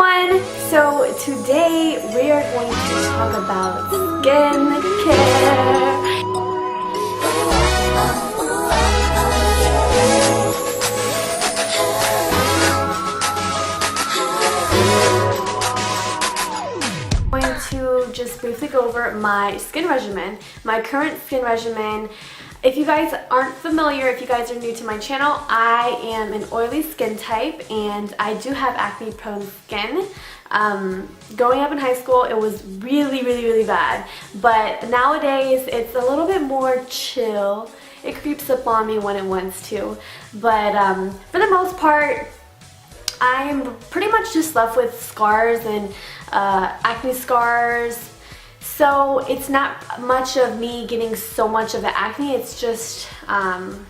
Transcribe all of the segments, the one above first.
everyone! So today we are going to talk about skincare. I'm going to just briefly go over my skin regimen, my current skin regimen. If you guys aren't familiar, if you guys are new to my channel, I am an oily skin type and I do have acne prone skin. Growing up in high school, it was really bad, but nowadays it's a little bit more chill. It creeps up on me when it wants to, but for the most part, I'm pretty much just left with scars and acne scars. So it's not much of me getting so much of the acne, it's just from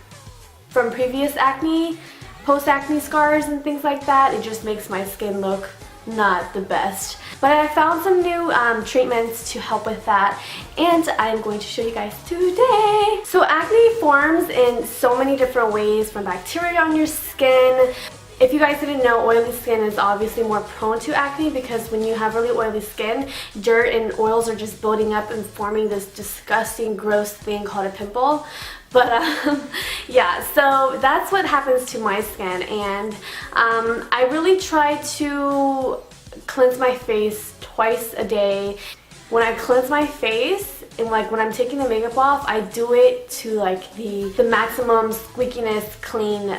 previous acne, post-acne scars and things like that. It just makes my skin look not the best. But I found some new treatments to help with that, and I'm going to show you guys today. So acne forms in so many different ways, from bacteria on your skin. If you guys didn't know, oily skin is obviously more prone to acne because when you have really oily skin, dirt and oils are just building up and forming this disgusting, gross thing called a pimple. But yeah, so that's what happens to my skin, and I really try to cleanse my face twice a day. When I cleanse my face, and like when I'm taking the makeup off, I do it to like the maximum squeakiness clean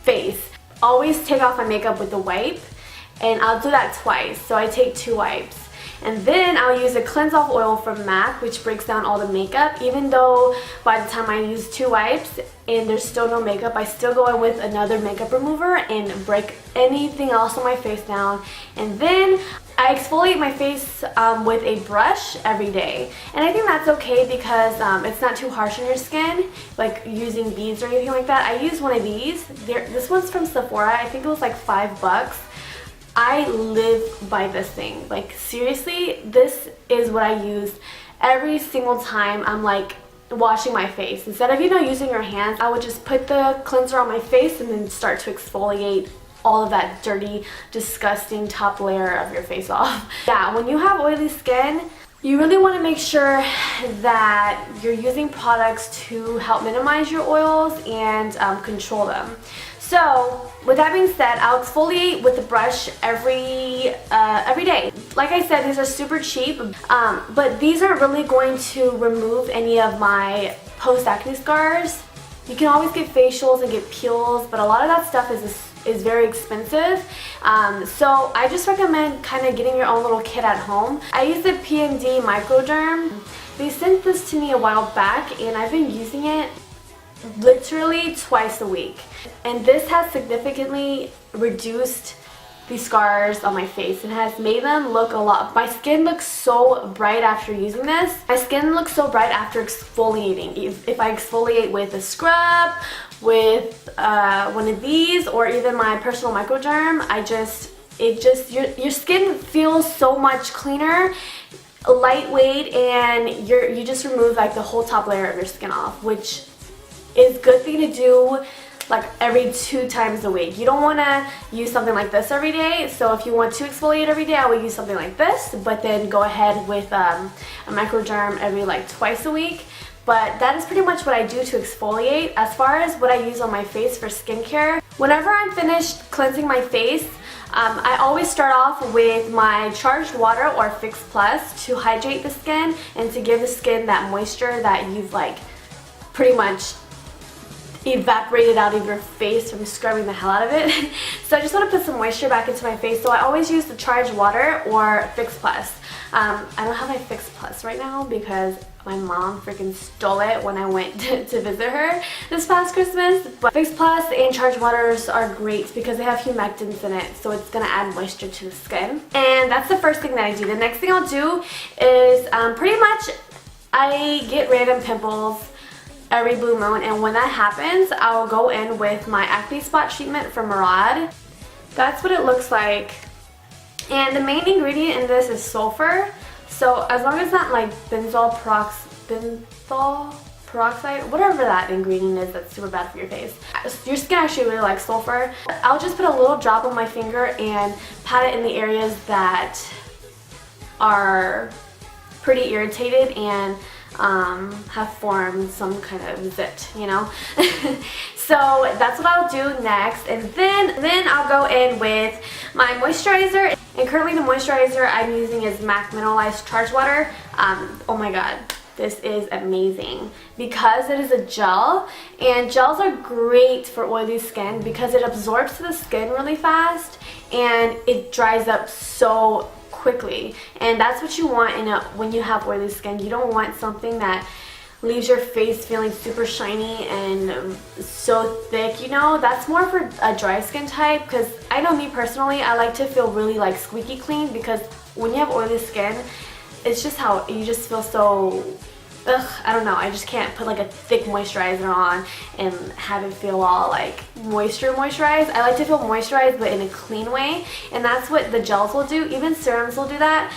face. Always take off my makeup with a wipe, and I'll do that twice. So I take 2 wipes, and then I'll use a cleanse off oil from MAC, which breaks down all the makeup. Even though by the time I use 2 wipes and there's still no makeup, I still go in with another makeup remover and break anything else on my face down. And then I exfoliate my face with a brush every day, and I think that's okay because it's not too harsh on your skin, like using beads or anything like that. I use one of these. This one's from Sephora. I think it was like $5. I live by this thing. Like seriously, this is what I use every single time I'm like washing my face. Instead of, using your hands, I would just put the cleanser on my face and then start to exfoliate all of that dirty, disgusting top layer of your face off. Yeah, when you have oily skin, you really want to make sure that you're using products to help minimize your oils and control them. So with that being said, I'll exfoliate with the brush every day. Like I said, these are super cheap, but these aren't really going to remove any of my post-acne scars. You can always get facials and get peels, but a lot of that stuff is very expensive. So I just recommend kind of getting your own little kit at home. I use the P&D Microderm. They sent this to me a while back, and I've been using it literally twice a week. And this has significantly reduced the scars on my face and has made them look a lot. My skin looks so bright after using this. My skin looks so bright after exfoliating. If I exfoliate with a scrub, with one of these, or even my personal Microderm, your skin feels so much cleaner, lightweight, and you just remove like the whole top layer of your skin off, which is a good thing to do like every 2 times a week. You don't want to use something like this every day, so if you want to exfoliate every day, I would use something like this, but then go ahead with a Microderm every like twice a week. But that is pretty much what I do to exfoliate. As far as what I use on my face for skincare, whenever I'm finished cleansing my face, I always start off with my charged water or Fix Plus to hydrate the skin and to give the skin that moisture that you've like pretty much evaporated out of your face from scrubbing the hell out of it. So I just want to put some moisture back into my face, so I always use the charged water or Fix Plus. I don't have my Fix Plus right now because my mom freaking stole it when I went to visit her this past Christmas. But Fix Plus and charged waters are great because they have humectants in it, so it's gonna add moisture to the skin. And that's the first thing that I do. The next thing I'll do is pretty much I get random pimples every blue moon, and when that happens, I'll go in with my acne spot treatment from Murad. That's what it looks like. And the main ingredient in this is sulfur. So as long as it's not like benzoyl peroxide, whatever that ingredient is that's super bad for your face. Your skin actually really likes sulfur. I'll just put a little drop on my finger and pat it in the areas that are pretty irritated and have formed some kind of zit, you know. So that's what I'll do next, and then I'll go in with my moisturizer. And currently the moisturizer I'm using is MAC Mineralized Charged Water. Oh my god, this is amazing because it is a gel, and gels are great for oily skin because it absorbs to the skin really fast and it dries up so quickly. And that's what you want when you have oily skin. You don't want something that leaves your face feeling super shiny and so thick, you know. That's more for a dry skin type, because I know me personally, I like to feel really like squeaky clean, because when you have oily skin, it's just how you just feel so, I don't know, I just can't put like a thick moisturizer on and have it feel all like moisturized. I like to feel moisturized but in a clean way, and that's what the gels will do. Even serums will do that.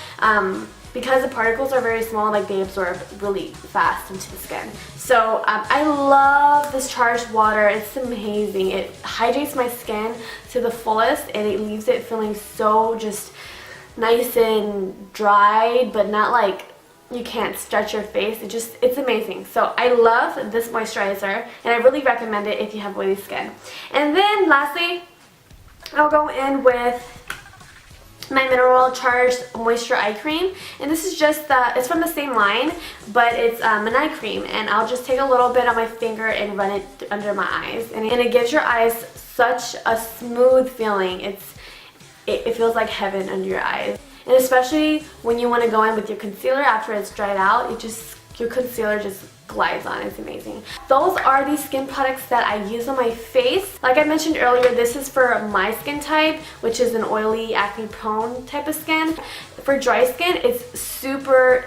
Because the particles are very small, like they absorb really fast into the skin. So I love this charged water. It's amazing. It hydrates my skin to the fullest, and it leaves it feeling so just nice and dried, but not like you can't stretch your face. It's amazing. So I love this moisturizer, and I really recommend it if you have oily skin. And then lastly, I'll go in with my Mineral Charged Moisture Eye Cream, and this is just it's from the same line, but it's an eye cream, and I'll just take a little bit on my finger and run it under my eyes, and it gives your eyes such a smooth feeling. It feels like heaven under your eyes, and especially when you want to go in with your concealer after it's dried out, your concealer just glides on. It's amazing. Those are the skin products that I use on my face. Like I mentioned earlier, this is for my skin type, which is an oily, acne prone type of skin. For dry skin, it's super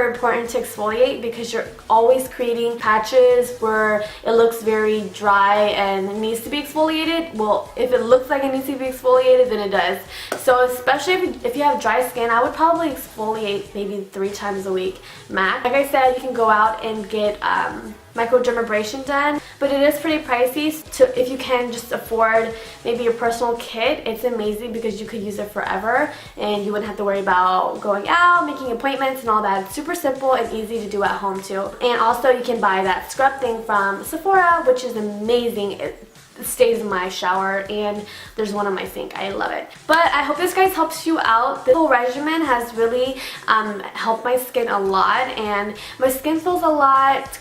important to exfoliate, because you're always creating patches where it looks very dry and needs to be exfoliated. Well, if it looks like it needs to be exfoliated, then it does. So especially if you have dry skin, I would probably exfoliate maybe 3 times a week max. Like I said, you can go out and get microdermabrasion done, but it is pretty pricey. So if you can just afford maybe a personal kit, it's amazing because you could use it forever and you wouldn't have to worry about going out, making appointments and all that. It's super simple and easy to do at home too. And also you can buy that scrub thing from Sephora, which is amazing. It stays in my shower, and there's one on my sink. I love it. But I hope this guys helps you out. This whole regimen has really helped my skin a lot, and my skin feels a lot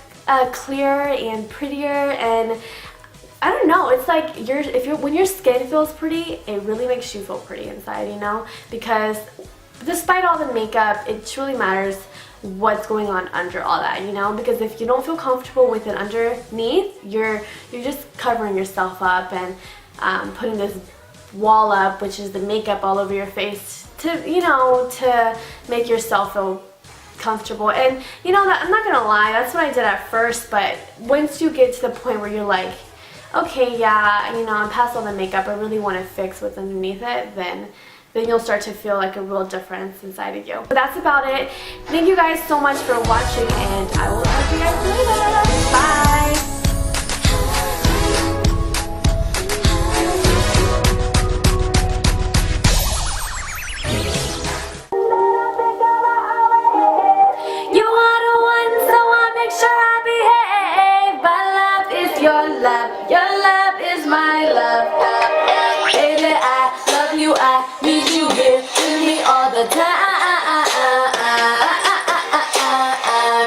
clearer and prettier, and I don't know, it's like when your skin feels pretty, it really makes you feel pretty inside, you know, because despite all the makeup, it truly matters what's going on under all that, you know, because if you don't feel comfortable with it underneath, you're just covering yourself up and putting this wall up, which is the makeup all over your face, to, you know, to make yourself feel comfortable. And you know, I'm not gonna lie, that's what I did at first, but once you get to the point where you're like, okay, yeah, you know, I'm past all the makeup, I really want to fix what's underneath it, then you'll start to feel like a real difference inside of you. But that's about it. Thank you guys so much for watching, and I will talk to you guys later. Bye! Your love is my love. Baby, I love you, I need you here with me all the time.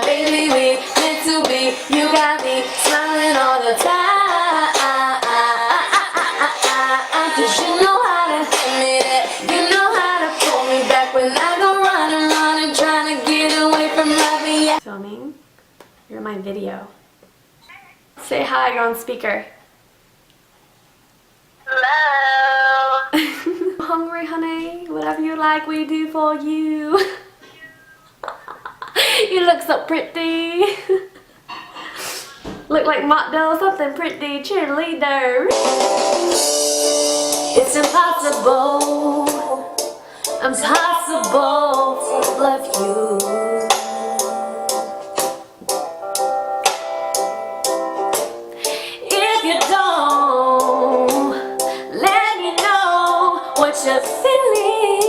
Baby, we meant to be, you got me smiling all the time. 'Cause you know how to hit me that, you know how to pull me back when I go running, trying to get away from loving you. Filming? You're in my video. Say hi, you're on speaker. Hello. Hungry, honey? Whatever you like, we do for you. You look so pretty. Look like model, something pretty, cheerleader. It's impossible to love you. the feeling.